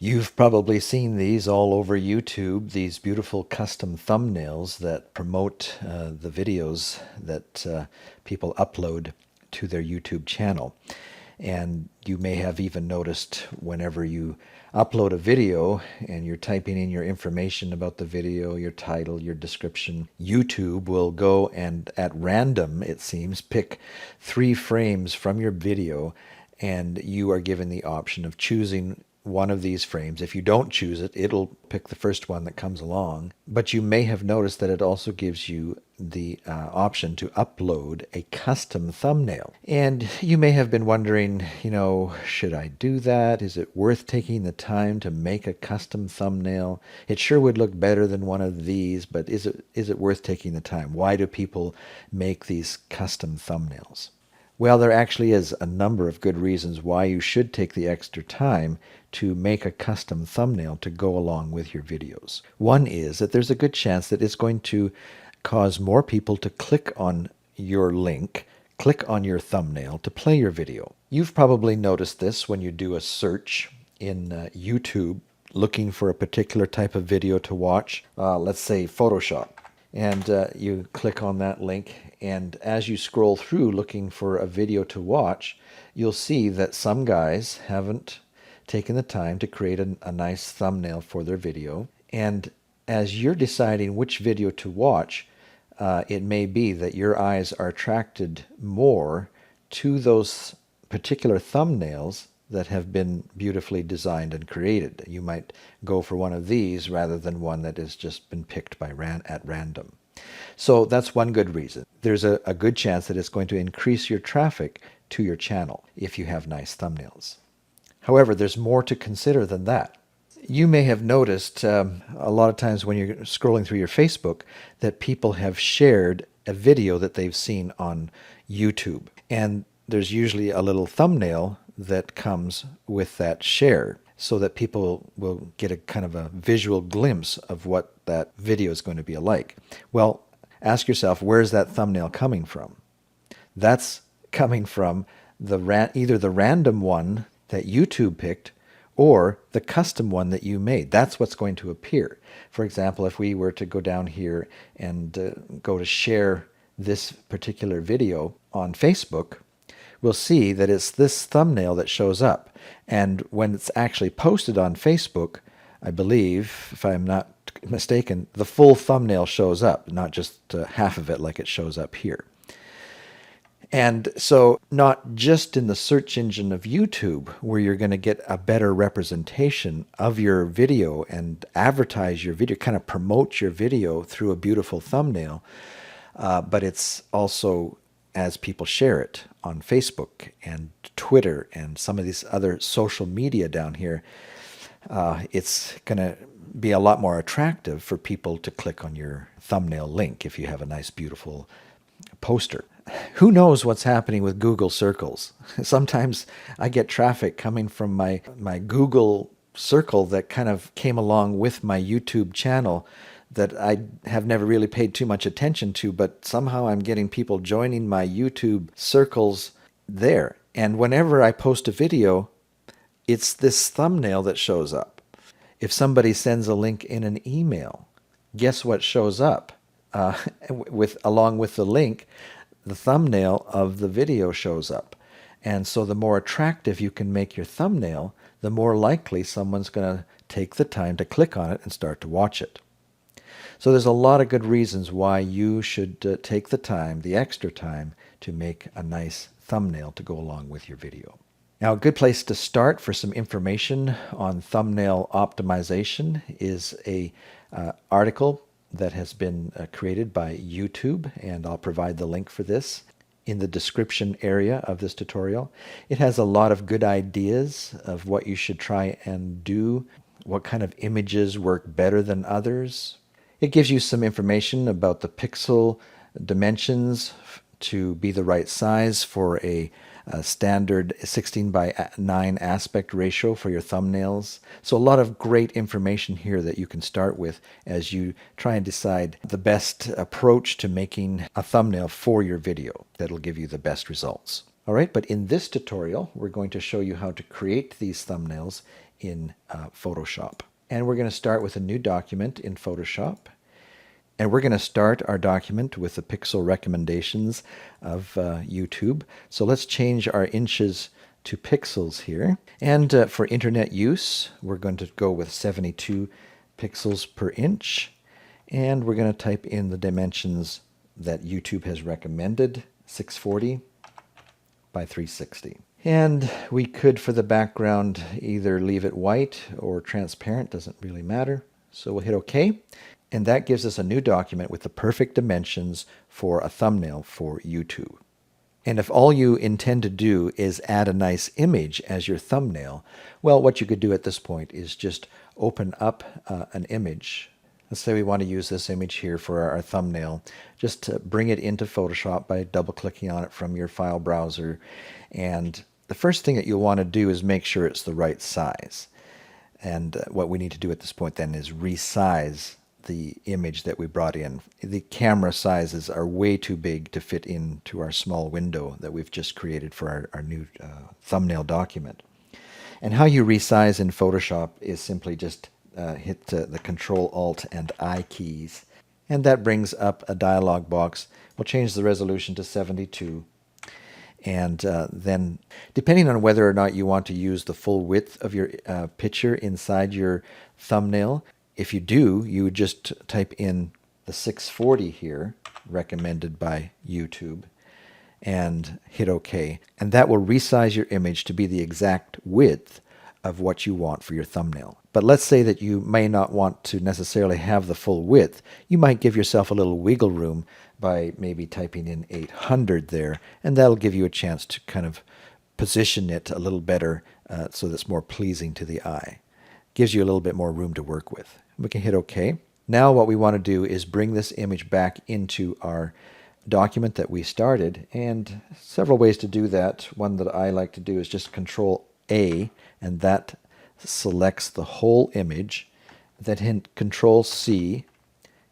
You've probably seen these all over YouTube, these beautiful custom thumbnails that promote the videos that people upload to their YouTube channel. And you may have even noticed whenever you upload a video and you're typing in your information about the video, your title, your description, YouTube will go and at random, it seems, pick 3 frames from your video, and you are given the option of choosing one of these frames. If you don't choose it, it'll pick the first one that comes along. But you may have noticed that it also gives you the option to upload a custom thumbnail. And you may have been wondering, should I do that? Is it worth taking the time to make a custom thumbnail? It sure would look better than one of these, but is it worth taking the time? Why do people make these custom thumbnails? Well, there actually is a number of good reasons why you should take the extra time to make a custom thumbnail to go along with your videos. One is that there's a good chance that it's going to cause more people to click on your link, click on your thumbnail to play your video. You've probably noticed this when you do a search in YouTube looking for a particular type of video to watch, let's say Photoshop. And you click on that link, and as you scroll through looking for a video to watch, you'll see that some guys haven't taken the time to create a nice thumbnail for their video. And as you're deciding which video to watch, it may be that your eyes are attracted more to those particular thumbnails that have been beautifully designed and created. You might go for one of these rather than one that has just been picked at random. So that's one good reason. There's a good chance that it's going to increase your traffic to your channel if you have nice thumbnails. However, there's more to consider than that. You may have noticed a lot of times when you're scrolling through your Facebook that people have shared a video that they've seen on YouTube. And there's usually a little thumbnail that comes with that share so that people will get a kind of a visual glimpse of what that video is going to be like. Well, ask yourself, where's that thumbnail coming from? That's coming from either the random one that YouTube picked or the custom one that you made. That's what's going to appear. For example, if we were to go down here and go to share this particular video on Facebook, we'll see that it's this thumbnail that shows up. And when it's actually posted on Facebook, I believe, if I'm not mistaken, the full thumbnail shows up, not just half of it like it shows up here. And so not just in the search engine of YouTube where you're going to get a better representation of your video and advertise your video, kind of promote your video through a beautiful thumbnail, but it's also as people share it on Facebook and Twitter and some of these other social media down here, it's going to be a lot more attractive for people to click on your thumbnail link if you have a nice, beautiful poster. Who knows what's happening with Google circles? Sometimes I get traffic coming from my Google circle that kind of came along with my YouTube channel that I have never really paid too much attention to, but somehow I'm getting people joining my YouTube circles there. And whenever I post a video, it's this thumbnail that shows up. If somebody sends a link in an email, guess what shows up? Along with the link, the thumbnail of the video shows up. And so the more attractive you can make your thumbnail, the more likely someone's going to take the time to click on it and start to watch it. So there's a lot of good reasons why you should take the time, the extra time, to make a nice thumbnail to go along with your video. Now, a good place to start for some information on thumbnail optimization is a article that has been created by YouTube, and I'll provide the link for this in the description area of this tutorial. It has a lot of good ideas of what you should try and do, what kind of images work better than others. It gives you some information about the pixel dimensions to be the right size for a standard 16:9 aspect ratio for your thumbnails. So a lot of great information here that you can start with as you try and decide the best approach to making a thumbnail for your video that'll give you the best results. All right, but in this tutorial, we're going to show you how to create these thumbnails in Photoshop. And we're going to start with a new document in Photoshop. And we're going to start our document with the pixel recommendations of YouTube. So let's change our inches to pixels here. And for internet use, we're going to go with 72 pixels per inch. And we're going to type in the dimensions that YouTube has recommended, 640 by 360. And we could, for the background, either leave it white or transparent, doesn't really matter. So we'll hit OK. And that gives us a new document with the perfect dimensions for a thumbnail for YouTube. And if all you intend to do is add a nice image as your thumbnail, well, what you could do at this point is just open up an image. Let's say we want to use this image here for our thumbnail. Just bring it into Photoshop by double-clicking on it from your file browser. And the first thing that you'll want to do is make sure it's the right size. And what we need to do at this point then is resize the image that we brought in. The camera sizes are way too big to fit into our small window that we've just created for our new thumbnail document. And how you resize in Photoshop is simply just hit the Control, Alt, and I keys. And that brings up a dialog box. We'll change the resolution to 72. And then, depending on whether or not you want to use the full width of your picture inside your thumbnail, if you do, you would just type in the 640 here, recommended by YouTube, and hit OK. And that will resize your image to be the exact width of what you want for your thumbnail. But let's say that you may not want to necessarily have the full width. You might give yourself a little wiggle room by maybe typing in 800 there, and that'll give you a chance to kind of position it a little better so that it's more pleasing to the eye. Gives you a little bit more room to work with. We can hit OK. Now what we want to do is bring this image back into our document that we started, and several ways to do that. One that I like to do is just Control A, and that selects the whole image. Then hit Control C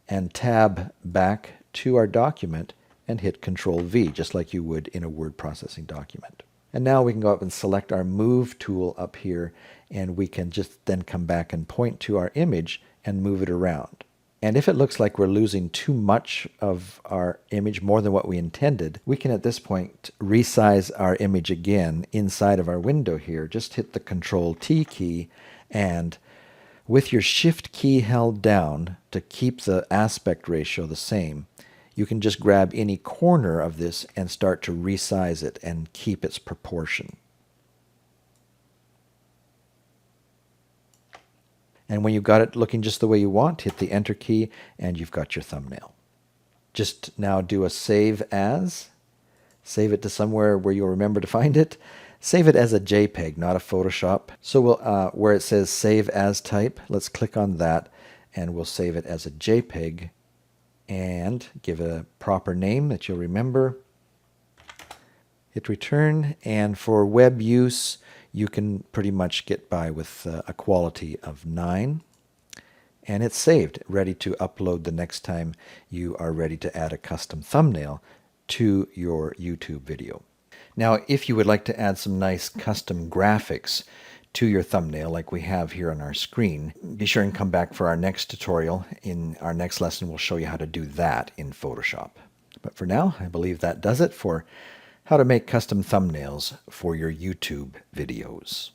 and tab back to our document and hit Control V, just like you would in a word processing document. And now we can go up and select our Move tool up here, and we can just then come back and point to our image and move it around. And if it looks like we're losing too much of our image, more than what we intended, we can at this point resize our image again inside of our window here. Just hit the Control T key, and with your Shift key held down to keep the aspect ratio the same, you can just grab any corner of this and start to resize it and keep its proportion. And when you've got it looking just the way you want, hit the Enter key and you've got your thumbnail. Just now do a Save As. Save it to somewhere where you'll remember to find it. Save it as a JPEG, not a Photoshop. So we'll, where it says Save As Type, let's click on that and we'll save it as a JPEG and give it a proper name that you'll remember. Hit Return, and for web use, you can pretty much get by with a quality of 9. And it's saved, ready to upload the next time you are ready to add a custom thumbnail to your YouTube video. Now, if you would like to add some nice custom graphics to your thumbnail like we have here on our screen, be sure and come back for our next tutorial. In our next lesson, we'll show you how to do that in Photoshop. But for now, I believe that does it for how to make custom thumbnails for your YouTube videos.